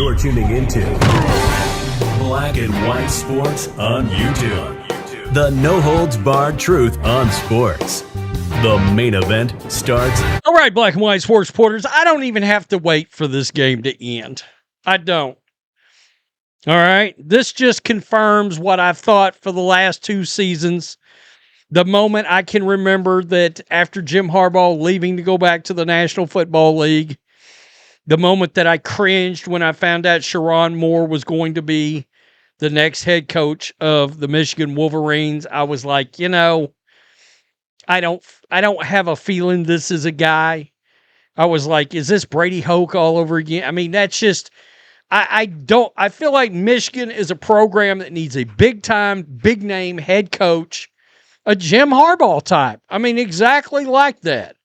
You're tuning into Black and White Sports on YouTube. The no-holds-barred truth on sports. The main event starts. All right, Black and White Sports supporters, I don't even have to wait for this game to end. I don't. All right? This just confirms what I've thought for the last two seasons. The moment I can remember that after Jim Harbaugh leaving to go back to the National Football League, the moment that I cringed when I found out SHERRONE Moore was going to be the next head coach of the Michigan Wolverines, I was like, you know, I don't have a feeling this is a guy. I was like, is this Brady Hoke all over again? I mean, that's just, I feel like Michigan is a program that needs a big-time, big-name head coach, a Jim Harbaugh type. I mean, exactly like that.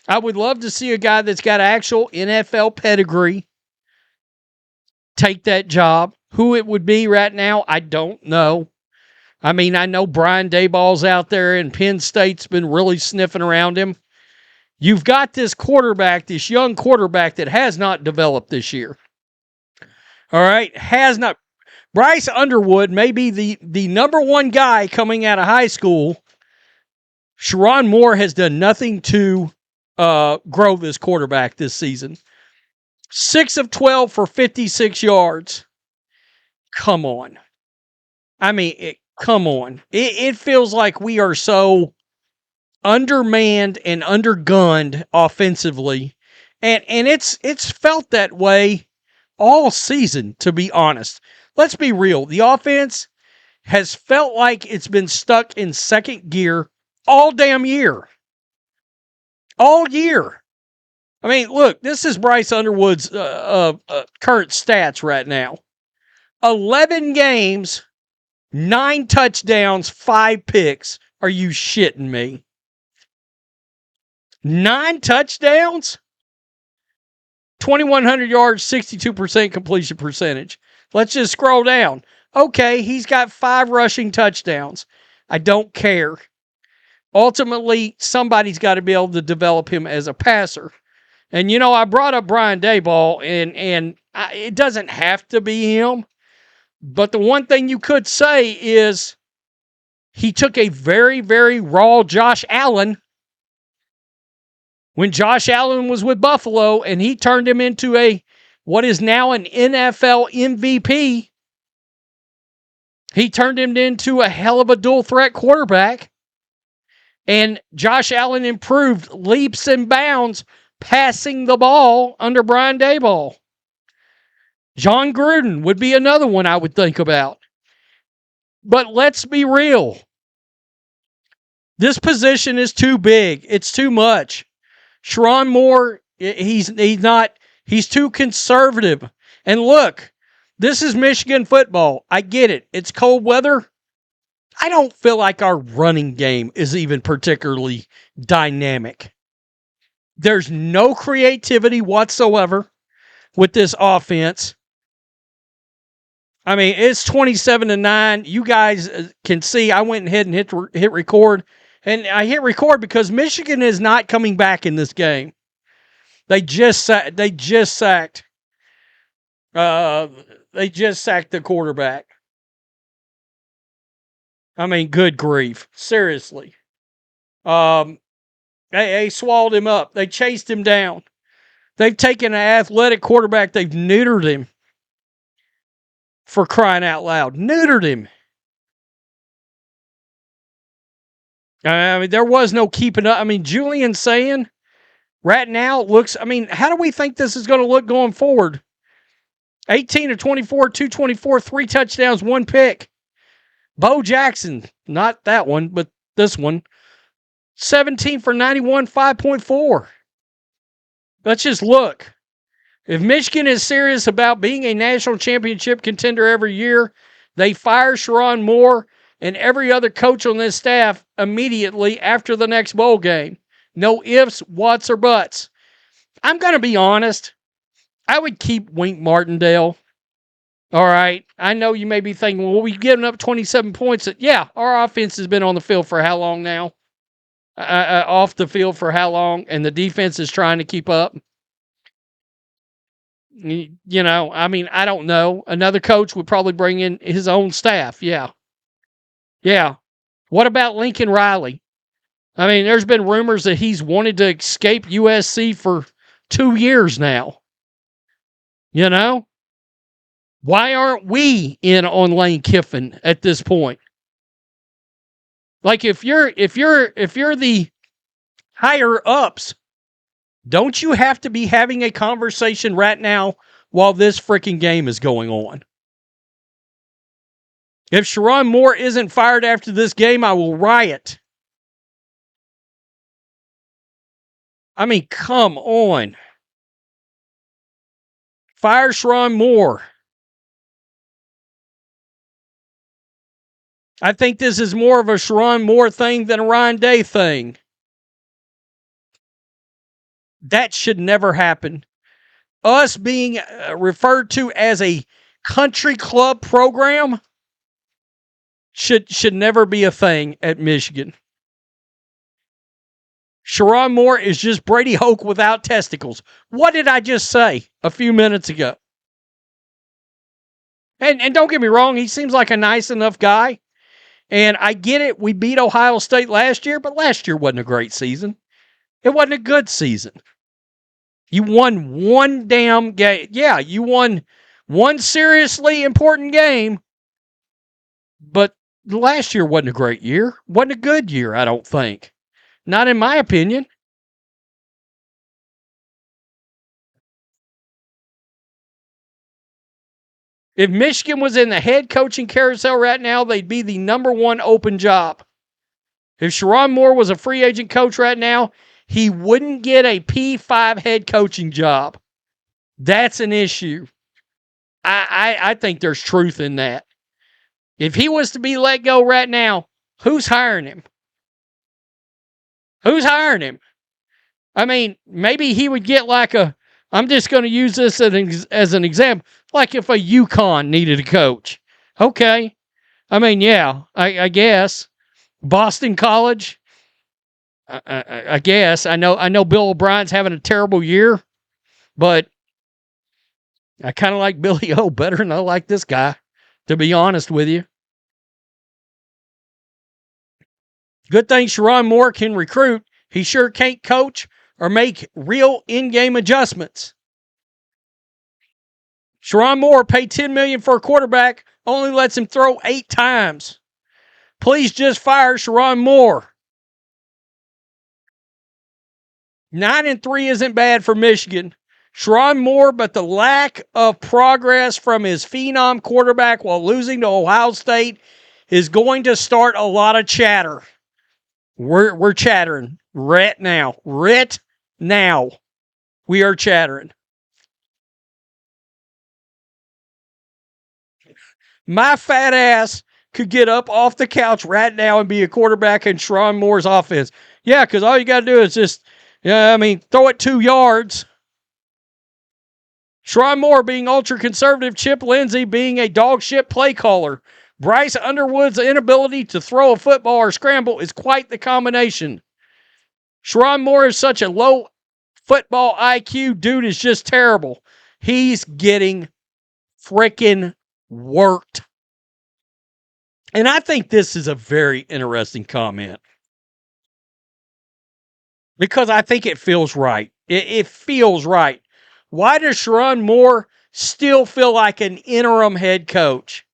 I would love to see a guy that's got actual NFL pedigree take that job. Who it would be right now, I don't know. I mean, I know Brian Daboll's out there and Penn State's been really sniffing around him. You've got this quarterback, this young quarterback that has not developed this year. All right? Has not. Bryce Underwood may be the number one guy coming out of high school. SHERRONE Moore has done nothing to grow this quarterback this season. 6 of 12 for 56 yards. Come on. I mean, come on. It feels like we are so undermanned and undergunned offensively. And it's felt that way all season, to be honest. Let's be real. The offense has felt like it's been stuck in second gear all damn year. All year. I mean, look, this is Bryce Underwood's current stats right now. 11 games, 9 touchdowns, 5 picks. Are you shitting me? 9 touchdowns? 2,100 yards, 62% completion percentage. Let's just scroll down. Okay, he's got 5 rushing touchdowns. I don't care. Ultimately, somebody's got to be able to develop him as a passer. And, you know, I brought up Brian Daboll, and it doesn't have to be him. But the one thing you could say is he took a very, very raw Josh Allen when Josh Allen was with Buffalo, and he turned him into what is now an NFL MVP. He turned him into a hell of a dual-threat quarterback. And Josh Allen improved leaps and bounds passing the ball under Brian Daboll. John Gruden would be another one I would think about. But let's be real. This position is too big. It's too much. SHERRONE Moore, he's too conservative. And look, this is Michigan football. I get it. It's cold weather. I don't feel like our running game is even particularly dynamic. There's no creativity whatsoever with this offense. I mean, it's 27-9. You guys can see I went ahead and hit record. And I hit record because Michigan is not coming back in this game. They just sacked the quarterback. I mean, good grief. Seriously. They swallowed him up. They chased him down. They've taken an athletic quarterback. They've neutered him. For crying out loud. Neutered him. I mean, there was no keeping up. I mean, Julian saying right now looks, I mean, how do we think this is going to look going forward? 18 of 24, 224, 3 touchdowns, 1 pick. Bo Jackson, not that one, but this one. 17 for 91, 5.4. Let's just look. If Michigan is serious about being a national championship contender every year, they fire SHERRONE Moore and every other coach on this staff immediately after the next bowl game. No ifs, whats, or buts. I'm going to be honest. I would keep Wink Martindale. All right. I know you may be thinking, well, we've given up 27 points. Yeah, our offense has been on the field for how long now? Off the field for how long? And the defense is trying to keep up. I don't know. Another coach would probably bring in his own staff. Yeah. Yeah. What about Lincoln Riley? I mean, there's been rumors that he's wanted to escape USC for 2 years now. Why aren't we in on Lane Kiffin at this point? Like if you're the higher ups, don't you have to be having a conversation right now while this freaking game is going on? If SHERRONE Moore isn't fired after this game, I will riot. I mean, come on. Fire SHERRONE Moore. I think this is more of a SHERRONE Moore thing than a Ryan Day thing. That should never happen. Us being referred to as a country club program should never be a thing at Michigan. SHERRONE Moore is just Brady Hoke without testicles. What did I just say a few minutes ago? And don't get me wrong, he seems like a nice enough guy. And I get it, we beat Ohio State last year, but last year wasn't a great season. It wasn't a good season. You won one damn game. Yeah, you won one seriously important game, but last year wasn't a great year. Wasn't a good year, I don't think. Not in my opinion. If Michigan was in the head coaching carousel right now, they'd be the number one open job. If SHERRONE Moore was a free agent coach right now, he wouldn't get a P5 head coaching job. That's an issue. I think there's truth in that. If he was to be let go right now, who's hiring him? Who's hiring him? I mean, maybe he would get like I'm just going to use this as an example, like if a UConn needed a coach. Okay. I mean, yeah, I guess. Boston College, I guess. I know Bill O'Brien's having a terrible year, but I kind of like Billy O better than I like this guy, to be honest with you. Good thing SHERRONE Moore can recruit. He sure can't coach or make real in-game adjustments. SHERRONE Moore paid $10 million for a quarterback, only lets him throw 8 times. Please just fire SHERRONE Moore. 9-3 isn't bad for Michigan. SHERRONE Moore, but the lack of progress from his phenom quarterback while losing to Ohio State is going to start a lot of chatter. We're chattering right now. Right now. We are chattering. My fat ass could get up off the couch right now and be a quarterback in SHERRONE Moore's offense. Yeah, because all you got to do is just, throw it 2 yards. SHERRONE Moore being ultra-conservative, Chip Lindsey being a dog shit play caller. Bryce Underwood's inability to throw a football or scramble is quite the combination. SHERRONE Moore is such a low football IQ. Dude is just terrible. He's getting freaking worked. And I think this is a very interesting comment. Because I think it feels right. It feels right. Why does SHERRONE Moore still feel like an interim head coach?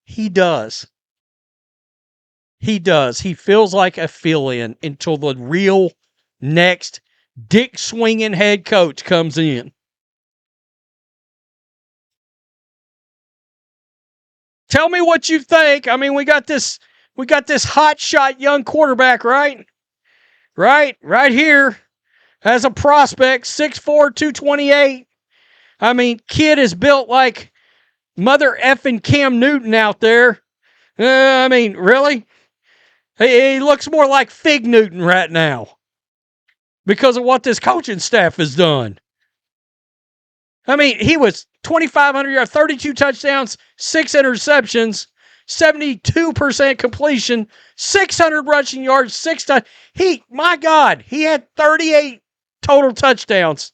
He does. He does. He feels like a fill-in until the real next dick-swinging head coach comes in. Tell me what you think. I mean, we got this hot shot young quarterback, right? Right here as a prospect, 6'4", 228. I mean, kid is built like mother effing Cam Newton out there. Really? He looks more like Fig Newton right now because of what this coaching staff has done. I mean, he was 2,500 yards, 32 touchdowns, 6 interceptions, 72% completion, 600 rushing yards, 6 touchdowns. My God, he had 38 total touchdowns.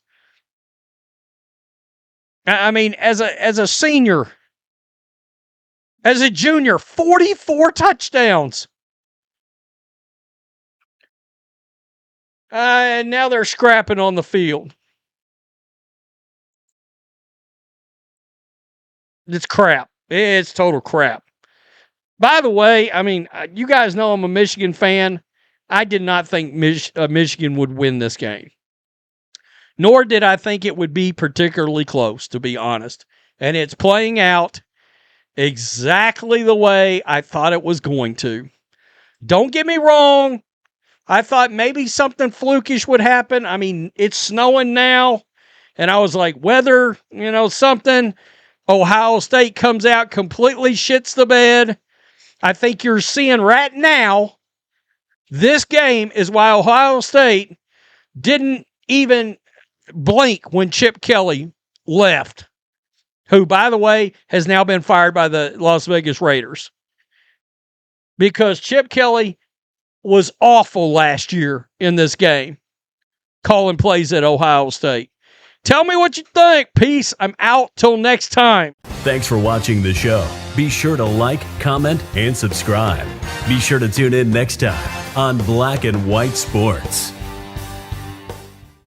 I mean, as a senior, as a junior, 44 touchdowns. And now they're scrapping on the field. It's crap. It's total crap. By the way, I mean, you guys know I'm a Michigan fan. I did not think Michigan would win this game. Nor did I think it would be particularly close, to be honest. And it's playing out exactly the way I thought it was going to. Don't get me wrong. I thought maybe something flukish would happen. I mean, it's snowing now. And I was like, weather, something. Ohio State comes out, completely shits the bed. I think you're seeing right now, this game is why Ohio State didn't even blink when Chip Kelly left, who, by the way, has now been fired by the Las Vegas Raiders. Because Chip Kelly was awful last year in this game, calling plays at Ohio State. Tell me what you think. Peace. I'm out till next time. Thanks for watching the show. Be sure to like, comment, and subscribe. Be sure to tune in next time on Black and White Sports.